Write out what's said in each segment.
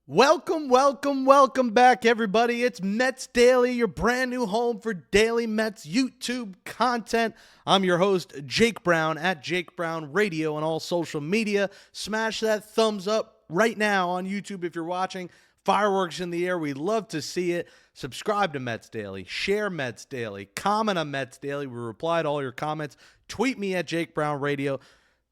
Welcome back, everybody. It's Mets Daily, your brand new home for daily Mets YouTube content. I'm your host, Jake Brown, at Jake Brown Radio on all social media. Smash that thumbs up right now on YouTube if you're watching. Fireworks in the air. We love to see it. Subscribe to Mets Daily. Share Mets Daily. Comment on Mets Daily. We reply to all your comments. Tweet me at Jake Brown Radio.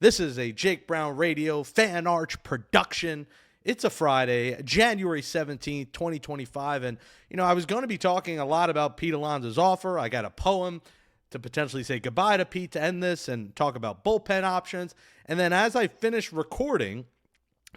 This is a Jake Brown Radio fan arch production. It's a Friday, January 17th, 2025, and, I was going to be talking a lot about Pete Alonso's offer. I got a poem to potentially say goodbye to Pete to end this and talk about bullpen options, and then as I finished recording,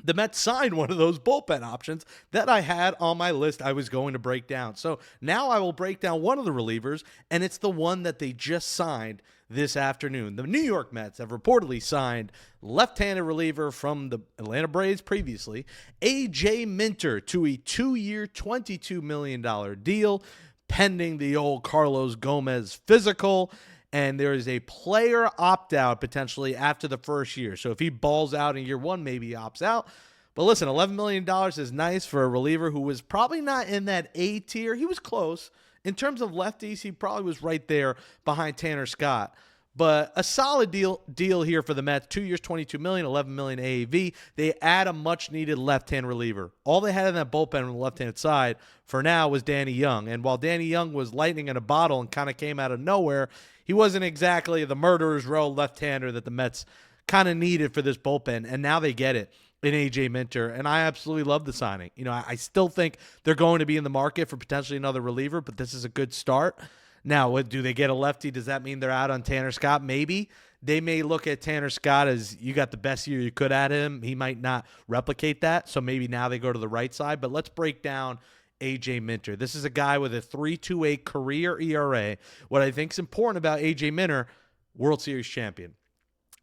the Mets signed one of those bullpen options that I had on my list I was going to break down. So now I will break down one of the relievers, and it's the one that they just signed this afternoon. The New York Mets have reportedly signed left-handed reliever from the Atlanta Braves previously, A.J. Minter, to a 2-year, $22 million deal, pending the old Carlos Gomez physical. And there is a player opt-out potentially after the first year. So if he balls out in year one, maybe he opts out. But listen, $11 million is nice for a reliever who was probably not in that A tier. He was close. In terms of lefties, he probably was right there behind Tanner Scott. But a solid deal here for the Mets. 2 years, $22 million, $11 million AAV. They add a much-needed left-hand reliever. All they had in that bullpen on the left-hand side for now was Danny Young. And while Danny Young was lightning in a bottle and kind of came out of nowhere, he wasn't exactly the murderer's row left-hander that the Mets kind of needed for this bullpen. And now they get it in A.J. Minter. And I absolutely love the signing. I still think they're going to be in the market for potentially another reliever, but this is a good start. Now, do they get a lefty? Does that mean they're out on Tanner Scott? Maybe. They may look at Tanner Scott as you got the best year you could at him. He might not replicate that, so maybe now they go to the right side. But let's break down A.J. Minter. This is a guy with a 3.28 career ERA. What I think is important about A.J. Minter, World Series champion.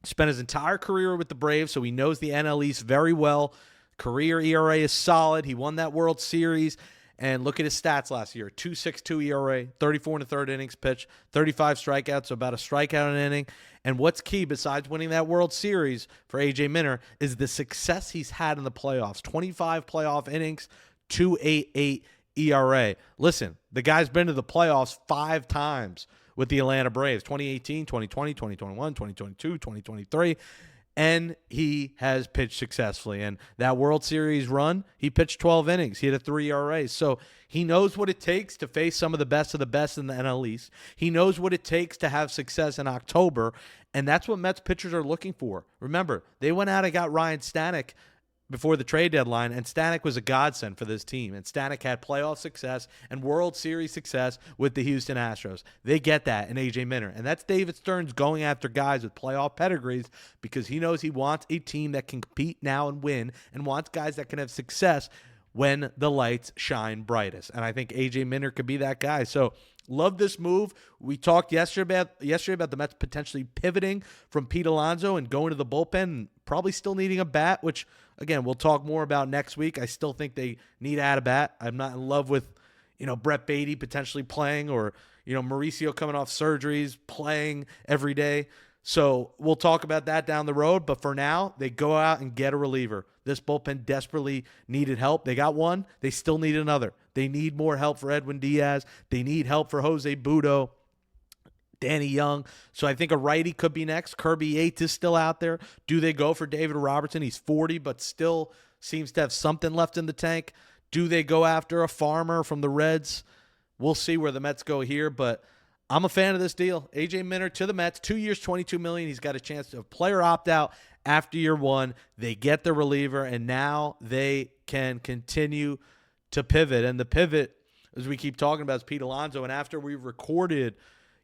Spent his entire career with the Braves, so he knows the NL East very well. Career ERA is solid. He won that World Series. And look at his stats last year. 2.62 ERA, 34 1/3 innings pitched, 35 strikeouts, so about a strikeout an inning. And what's key besides winning that World Series for A.J. Minter is the success he's had in the playoffs. 25 playoff innings, 2.88 ERA. Listen, the guy's been to the playoffs 5 times with the Atlanta Braves. 2018, 2020, 2021, 2022, 2023. And he has pitched successfully. And that World Series run, he pitched 12 innings. He had a 3 ERA. So he knows what it takes to face some of the best in the NL East. He knows what it takes to have success in October. And that's what Mets pitchers are looking for. Remember, they went out and got Ryan Stanek before the trade deadline, and Stanek was a godsend for this team. And Stanek had playoff success and World Series success with the Houston Astros. They get that in A.J. Minter. And that's David Stearns going after guys with playoff pedigrees because he knows he wants a team that can compete now and win and wants guys that can have success when the lights shine brightest. And I think A.J. Minter could be that guy. So love this move. We talked yesterday about the Mets potentially pivoting from Pete Alonso and going to the bullpen and probably still needing a bat, which, again, we'll talk more about next week. I still think they need to add a bat. I'm not in love with, Brett Beatty potentially playing or, Mauricio coming off surgeries, playing every day. So we'll talk about that down the road. But for now, they go out and get a reliever. This bullpen desperately needed help. They got one. They still need another. They need more help for Edwin Diaz. They need help for Jose Budo, Danny Young. So I think a righty could be next. Kirby Yates is still out there. Do they go for David Robertson? He's 40, but still seems to have something left in the tank. Do they go after a farmer from the Reds? We'll see where the Mets go here, but I'm a fan of this deal. A.J. Minter to the Mets, 2 years, $22 million. He's got a chance to player opt-out after year one. They get the reliever, and now they can continue to pivot. And the pivot, as we keep talking about, is Pete Alonso. And after we recorded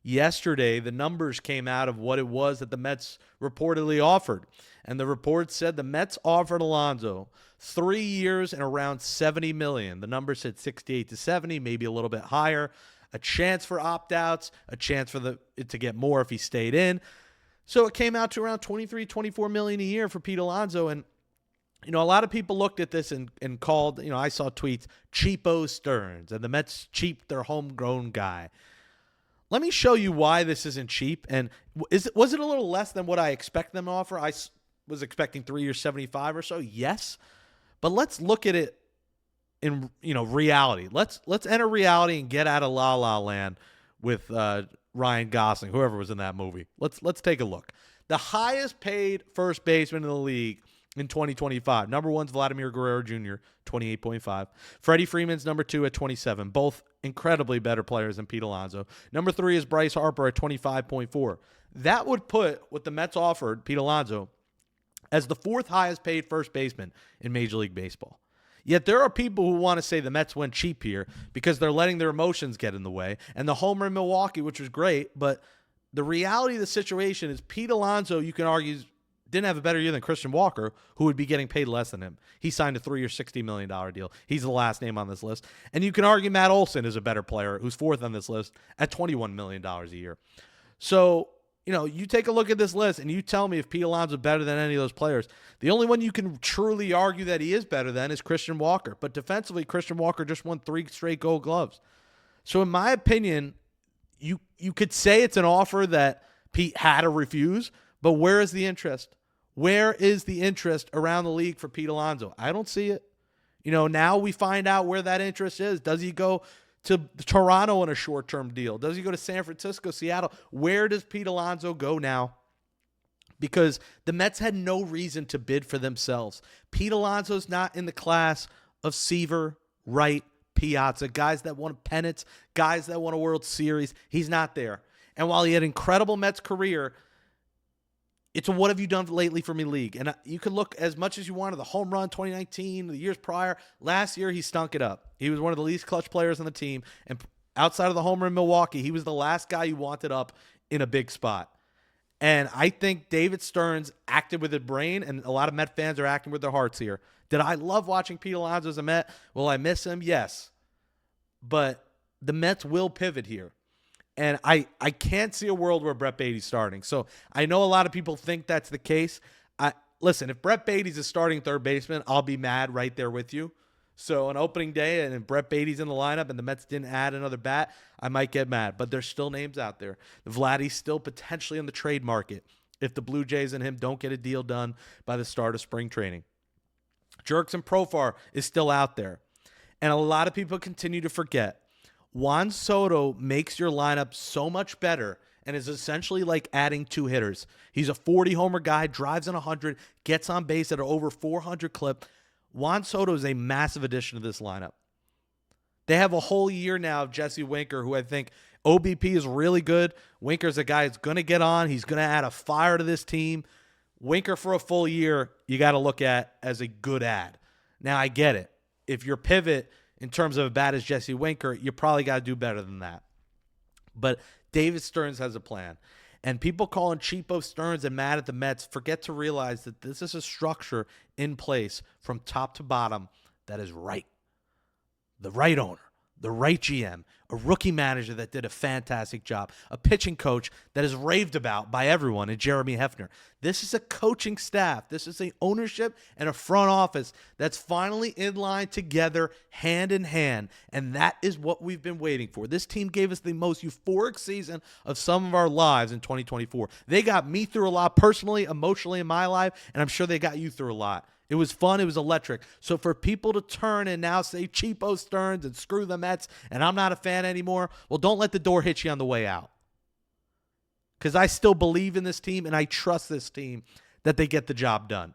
yesterday, the numbers came out of what it was that the Mets reportedly offered. And the report said the Mets offered Alonso 3 years and around $70 million. The number said 68 to 70, maybe a little bit higher. A chance for opt-outs, a chance for it to get more if he stayed in. So it came out to around $23, $24 million a year for Pete Alonso. And, a lot of people looked at this and called, I saw tweets, cheapo Stearns, and the Mets cheaped their homegrown guy. Let me show you why this isn't cheap. And was it a little less than what I expect them to offer? I was expecting 3 years, 75 or so. Yes. But let's look at it in reality. Let's enter reality and get out of La La Land with Ryan Gosling, whoever was in that movie. Let's take a look. The highest paid first baseman in the league in 2025. Number one's Vladimir Guerrero Jr., 28.5. Freddie Freeman's number two at 27. Both incredibly better players than Pete Alonso. Number three is Bryce Harper at 25.4. That would put what the Mets offered Pete Alonso as the fourth highest paid first baseman in Major League Baseball. Yet there are people who want to say the Mets went cheap here because they're letting their emotions get in the way. And the homer in Milwaukee, which was great, but the reality of the situation is Pete Alonso, you can argue, didn't have a better year than Christian Walker, who would be getting paid less than him. He signed a 3-year, $60 million deal. He's the last name on this list. And you can argue Matt Olson is a better player, who's fourth on this list at $21 million a year. So, you take a look at this list and you tell me if Pete Alonso is better than any of those players. The only one you can truly argue that he is better than is Christian Walker. But defensively, Christian Walker just won 3 straight Gold Gloves. So in my opinion, you could say it's an offer that Pete had to refuse, but where is the interest? Where is the interest around the league for Pete Alonso? I don't see it. Now we find out where that interest is. Does he go to Toronto on a short-term deal? Does he go to San Francisco, Seattle? Where does Pete Alonso go now? Because the Mets had no reason to bid for themselves. Pete Alonso's not in the class of Seaver, Wright, Piazza, guys that won pennants, guys that won a World Series. He's not there. And while he had an incredible Mets career, it's a what have you done lately for me league. And you can look as much as you want at the home run 2019, the years prior. Last year, he stunk it up. He was one of the least clutch players on the team. And outside of the homer in Milwaukee, he was the last guy you wanted up in a big spot. And I think David Stearns acted with his brain, and a lot of Met fans are acting with their hearts here. Did I love watching Pete Alonso as a Met? Will I miss him? Yes. But the Mets will pivot here. And I can't see a world where Brett Beatty's starting. So I know a lot of people think that's the case. Listen, if Brett Beatty's a starting third baseman, I'll be mad right there with you. So on opening day, and if Brett Beatty's in the lineup and the Mets didn't add another bat, I might get mad. But there's still names out there. Vladdy's still potentially in the trade market if the Blue Jays and him don't get a deal done by the start of spring training. Jurickson Profar is still out there. And a lot of people continue to forget. Juan Soto makes your lineup so much better and is essentially like adding 2 hitters. He's a 40-homer guy, drives in 100, gets on base at an over 400 clip. Juan Soto is a massive addition to this lineup. They have a whole year now of Jesse Winker, who I think OBP is really good. Winker's a guy that's going to get on. He's going to add a fire to this team. Winker for a full year, you got to look at as a good add. Now, I get it. If your pivot in terms of a bat as Jesse Winker, you probably got to do better than that. But David Stearns has a plan. And people calling cheapo Stearns and mad at the Mets forget to realize that this is a structure in place from top to bottom that is right. The right owner, the right GM, a rookie manager that did a fantastic job, a pitching coach that is raved about by everyone in Jeremy Hefner. This is a coaching staff. This is an ownership and a front office that's finally in line together, hand in hand, and that is what we've been waiting for. This team gave us the most euphoric season of some of our lives in 2024. They got me through a lot personally, emotionally in my life, and I'm sure they got you through a lot. It was fun. It was electric. So for people to turn and now say cheapo Stearns and screw the Mets and I'm not a fan anymore, well, don't let the door hit you on the way out. Because I still believe in this team and I trust this team that they get the job done.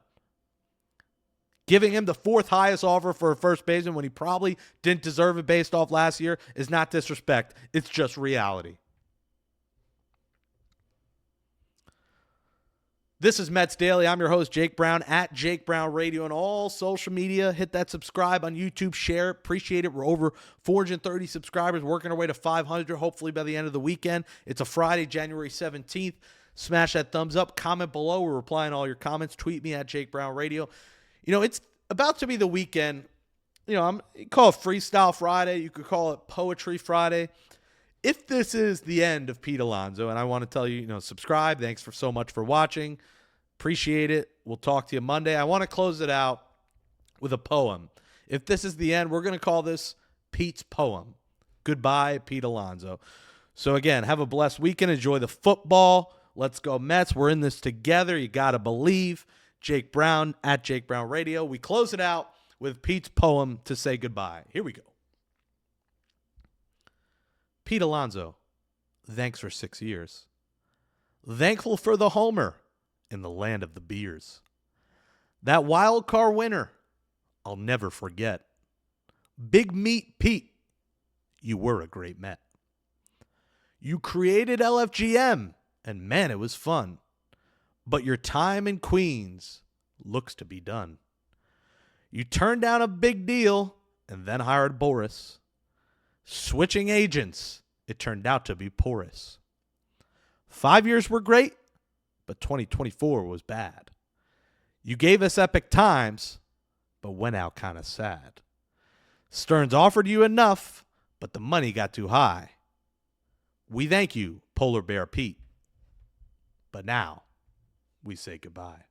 Giving him the 4th highest offer for a first baseman when he probably didn't deserve it based off last year is not disrespect. It's just reality. This is Mets Daily. I'm your host, Jake Brown, at Jake Brown Radio on all social media. Hit that subscribe on YouTube. Share it. Appreciate it. We're over 430 subscribers, working our way to 500, hopefully by the end of the weekend. It's a Friday, January 17th. Smash that thumbs up. Comment below. We're replying to all your comments. Tweet me at Jake Brown Radio. It's about to be the weekend. You call it Freestyle Friday. You could call it Poetry Friday. If this is the end of Pete Alonso, and I want to tell you, subscribe. Thanks for so much for watching. Appreciate it. We'll talk to you Monday. I want to close it out with a poem. If this is the end, we're going to call this Pete's Poem. Goodbye, Pete Alonso. So again, have a blessed weekend. Enjoy the football. Let's go Mets. We're in this together. You got to believe. Jake Brown, at Jake Brown Radio. We close it out with Pete's poem to say goodbye. Here we go. Pete Alonso, thanks for 6 years. Thankful for the homer in the land of the beers. That wild card winner, I'll never forget. Big Meat Pete, you were a great Met. You created LFGM, and man, it was fun. But your time in Queens looks to be done. You turned down a big deal and then hired Boris. Switching agents, it turned out to be porous. 5 years were great, but 2024 was bad. You gave us epic times, but went out kind of sad. Stearns offered you enough, but the money got too high. We thank you, Polar Bear Pete. But now, we say goodbye.